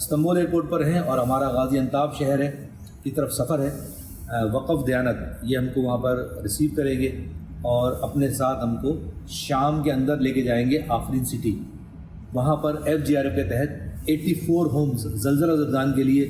Istanbul airport پر ہیں اور ہمارا غازی انتاب شہر ہے کی طرف سفر ہے. وقف دیانت یہ ہم کو وہاں پر ریسیو کریں گے اور اپنے ساتھ ہم کو شام کے اندر لے کے جائیں گے آفرین سٹی. وہاں پر FGRF کے تحت 84 ہومز زلزلہ زدگان کے لیے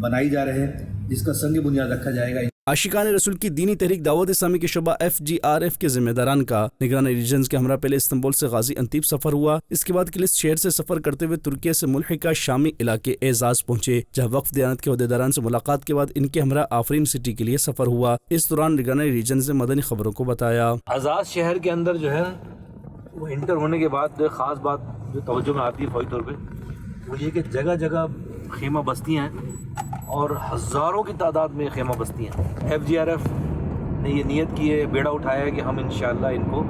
بنائی جا رہے ہیں، جس کا سنگ بنیاد رکھا جائے گا. عاشقان رسول کی دینی تحریک دعوت اسلامی کے شعبہ FGRF کے ذمہ داران کا نگران ریجنز کے ہمراہ پہلے استنبول سے غازی انتیب سفر ہوا. اس کے بعد کلس شہر سے سفر کرتے ہوئے ترکیہ سے ملحقہ شامی علاقے اعزاز پہنچے، جہاں وقف دیانت کے عہدیداران سے ملاقات کے بعد ان کے ہمراہ آفرین سٹی کے لیے سفر ہوا. اس دوران نگران ریجنز نے مدنی خبروں کو بتایا. اعزاز شہر کے اندر جو ہے وہ انٹر ہونے کے بعد خاص بات جو توجہ میں آتی ہے فوری طور پہ وہ یہ کہ جگہ جگہ خیمہ بستیاں ہیں اور ہزاروں کی تعداد میں خیمہ بستیاں ہیں. FGRF نے یہ نیت کی ہے، بیڑا اٹھایا ہے کہ ہم انشاءاللہ ان کو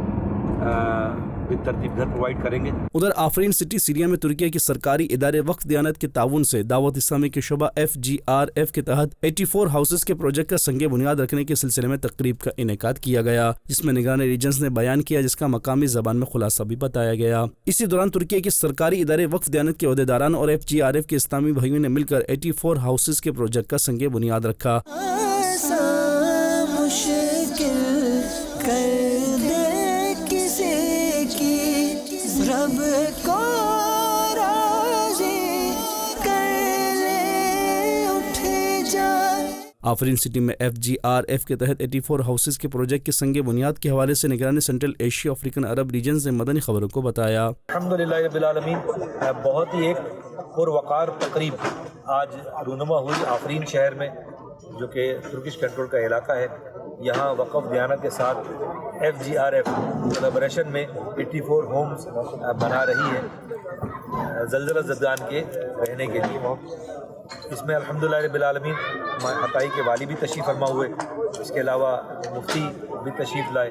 بالترتیب گھر پرووائڈ کریں گے. ادھر آفرین سٹی سیریا میں ترکیہ کی سرکاری ادارے وقف دیانت کے تعاون سے دعوت اسلامی کے شعبہ FGRF کے تحت 84 ہاؤسز کے پروجیکٹ کا سنگ بنیاد رکھنے کے سلسلے میں تقریب کا انعقاد کیا گیا، جس میں نگران ریجنز نے بیان کیا، جس کا مقامی زبان میں خلاصہ بھی بتایا گیا. اسی دوران ترکیہ کے سرکاری ادارے وقف دیانت کے عہدیداران اور FGRF کے اسلامی بھائیوں نے مل کر 84 ہاؤسز کے پروجیکٹ کا سنگ بنیاد رکھا. رب کو راضی کر لے اٹھ جا. آفرین سٹی میں FGRF کے تحت 84 ہاؤسز کے پروجیکٹ کے سنگ بنیاد کے حوالے سے نگران سینٹرل ایشیا افریقن عرب ریجنز نے مدنی خبروں کو بتایا. الحمدللہ رب العالمین، بہت ہی ایک پروقار تقریب آج رونما ہوئی آفرین شہر میں، جو کہ ترکش کنٹرول کا علاقہ ہے. یہاں وقف دیانت کے ساتھ FGRF کولابریشن میں 84 ہومز بنا رہی ہے زلزلہ زدگان کے رہنے کے لیے. اس میں الحمدللہ رب العالمین عطائی کے والی بھی تشریف فرما ہوئے، اس کے علاوہ مفتی بھی تشریف لائے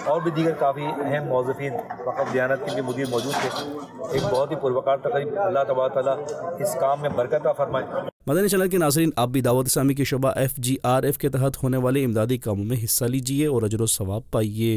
اور بھی دیگر کافی اہم موظفین وقف دیانت کے بھی مدیر موجود تھے. ایک بہت ہی پروقار تقریب. اللہ تبارک تعالیٰ اس کام میں برکت عطا فرمائے. مدنی چینل کے ناظرین، آپ بھی دعوت اسلامی کے شعبہ FGRF کے تحت ہونے والے امدادی کاموں میں حصہ لیجیے اور اجر و ثواب پائیے.